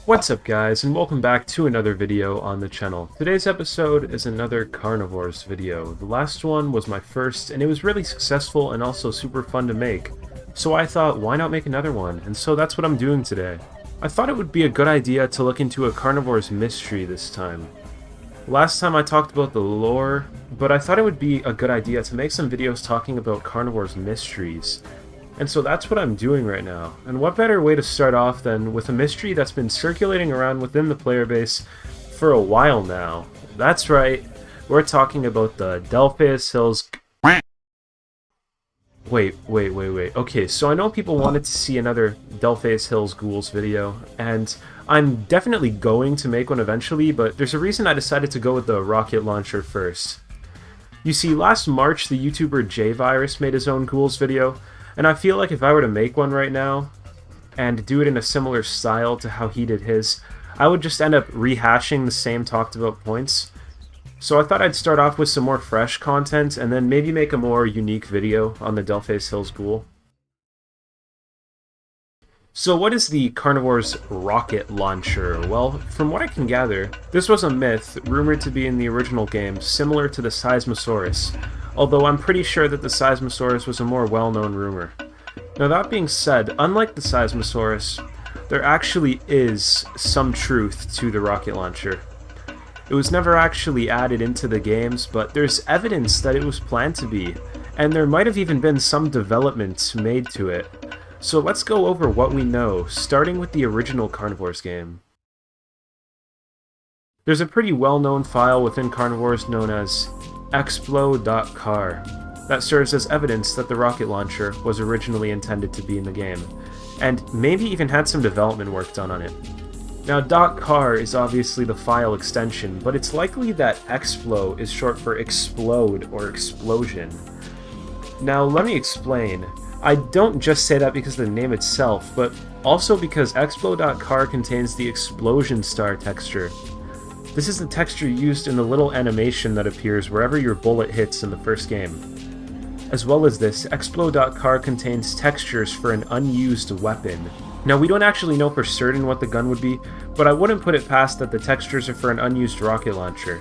What's up guys, and welcome back to another video on the channel. Today's episode is another Carnivores video. The last one was my first, and it was really successful and also super fun to make. So I thought, why not make another one? And so that's what I'm doing today. I thought it would be a good idea to look into a Carnivores mystery this time. Last time I talked about the lore, but I thought it would be a good idea to make some videos talking about Carnivores mysteries. And so that's what I'm doing right now. And what better way to start off than with a mystery that's been circulating around within the player base for a while now. That's right, we're talking about the Delphaeus Hills... Wait. Okay, so I know people wanted to see another Delphaeus Hills Ghouls video, and I'm definitely going to make one eventually, but there's a reason I decided to go with the rocket launcher first. You see, last March the YouTuber J-Virus made his own Ghouls video, and I feel like if I were to make one right now, and do it in a similar style to how he did his, I would just end up rehashing the same talked about points. So I thought I'd start off with some more fresh content, and then maybe make a more unique video on the Delphaeus Hills Ghoul. So what is the Carnivores rocket launcher? Well, from what I can gather, this was a myth rumored to be in the original game, similar to the Seismosaurus, although I'm pretty sure that the Seismosaurus was a more well-known rumor. Now that being said, unlike the Seismosaurus, there actually is some truth to the rocket launcher. It was never actually added into the games, but there's evidence that it was planned to be, and there might have even been some development made to it. So let's go over what we know, starting with the original Carnivores game. There's a pretty well-known file within Carnivores known as EXPLO.CAR that serves as evidence that the rocket launcher was originally intended to be in the game, and maybe even had some development work done on it. Now .car is obviously the file extension, but it's likely that EXPLO is short for explode or explosion. Now let me explain. I don't just say that because of the name itself, but also because EXPLO.CAR contains the explosion star texture. This is the texture used in the little animation that appears wherever your bullet hits in the first game. As well as this, EXPLO.CAR contains textures for an unused weapon. Now we don't actually know for certain what the gun would be, but I wouldn't put it past that the textures are for an unused rocket launcher.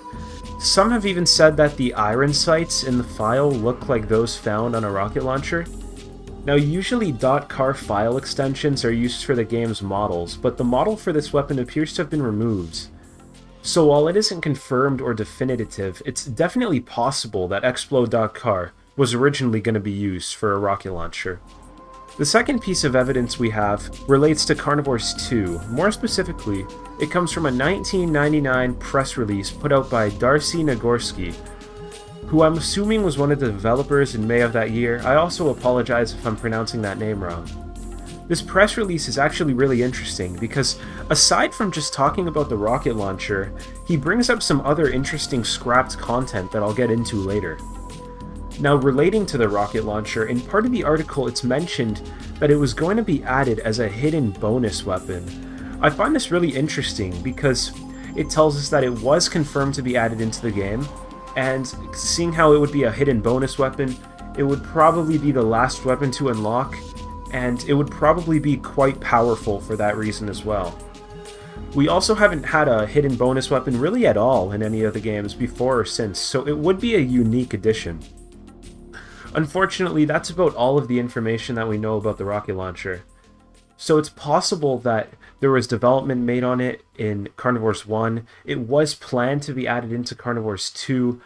Some have even said that the iron sights in the file look like those found on a rocket launcher. Now usually .car file extensions are used for the game's models, but the model for this weapon appears to have been removed. So while it isn't confirmed or definitive, it's definitely possible that EXPLO.CAR was originally going to be used for a rocket launcher. The second piece of evidence we have relates to Carnivores 2. More specifically, it comes from a 1999 press release put out by Darcy Nagorski, who I'm assuming was one of the developers in May of that year. I also apologize if I'm pronouncing that name wrong. This press release is actually really interesting because, aside from just talking about the rocket launcher, he brings up some other interesting scrapped content that I'll get into later. Now, relating to the rocket launcher, in part of the article it's mentioned that it was going to be added as a hidden bonus weapon. I find this really interesting because it tells us that it was confirmed to be added into the game, and seeing how it would be a hidden bonus weapon, it would probably be the last weapon to unlock, and it would probably be quite powerful for that reason as well. We also haven't had a hidden bonus weapon really at all in any of the games before or since, so it would be a unique addition. Unfortunately, that's about all of the information that we know about the rocket launcher. So it's possible that there was development made on it in Carnivores 1, it was planned to be added into Carnivores 2,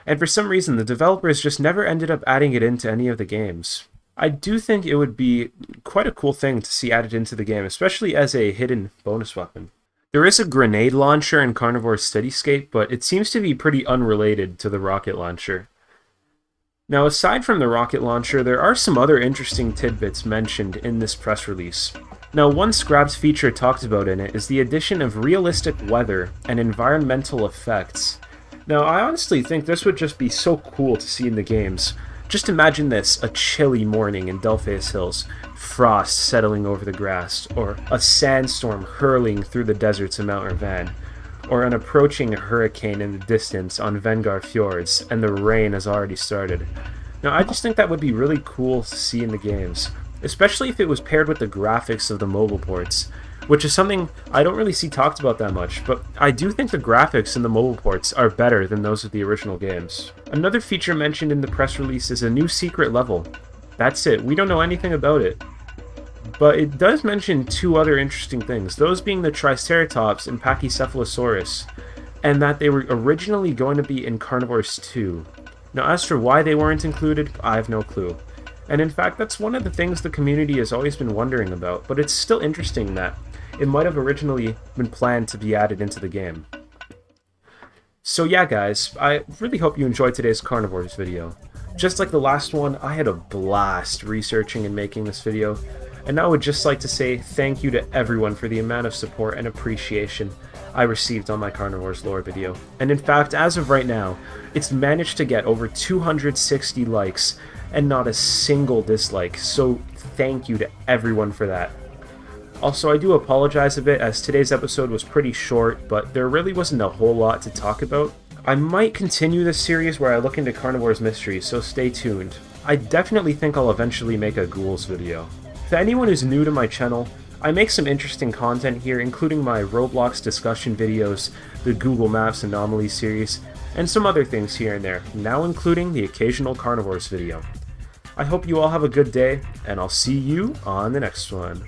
and for some reason the developers just never ended up adding it into any of the games. I do think it would be quite a cool thing to see added into the game, especially as a hidden bonus weapon. There is a grenade launcher in Carnivores Cityscape, but it seems to be pretty unrelated to the rocket launcher. Now, aside from the rocket launcher, there are some other interesting tidbits mentioned in this press release. Now, one scrapped feature talked about in it is the addition of realistic weather and environmental effects. Now, I honestly think this would just be so cool to see in the games. Just imagine this, a chilly morning in Delphaeus Hills, frost settling over the grass, or a sandstorm hurling through the deserts of Mount Irvan, or an approaching hurricane in the distance on Vengar Fjords, and the rain has already started. Now, I just think that would be really cool to see in the games, especially if it was paired with the graphics of the mobile ports, which is something I don't really see talked about that much, but I do think the graphics in the mobile ports are better than those of the original games. Another feature mentioned in the press release is a new secret level. That's it, we don't know anything about it. But it does mention two other interesting things, those being the Triceratops and Pachycephalosaurus, and that they were originally going to be in Carnivores 2. Now as for why they weren't included, I have no clue. And in fact, that's one of the things the community has always been wondering about, but it's still interesting that it might have originally been planned to be added into the game. So yeah guys, I really hope you enjoyed today's Carnivores video. Just like the last one, I had a blast researching and making this video, and I would just like to say thank you to everyone for the amount of support and appreciation I received on my Carnivores lore video. And in fact, as of right now, it's managed to get over 260 likes and not a single dislike, so thank you to everyone for that. Also, I do apologize a bit as today's episode was pretty short, but there really wasn't a whole lot to talk about. I might continue this series where I look into Carnivores mysteries, so stay tuned. I definitely think I'll eventually make a Ghouls video. To anyone who's new to my channel, I make some interesting content here, including my Roblox discussion videos, the Google Maps Anomaly series, and some other things here and there, now including the occasional Carnivores video. I hope you all have a good day, and I'll see you on the next one.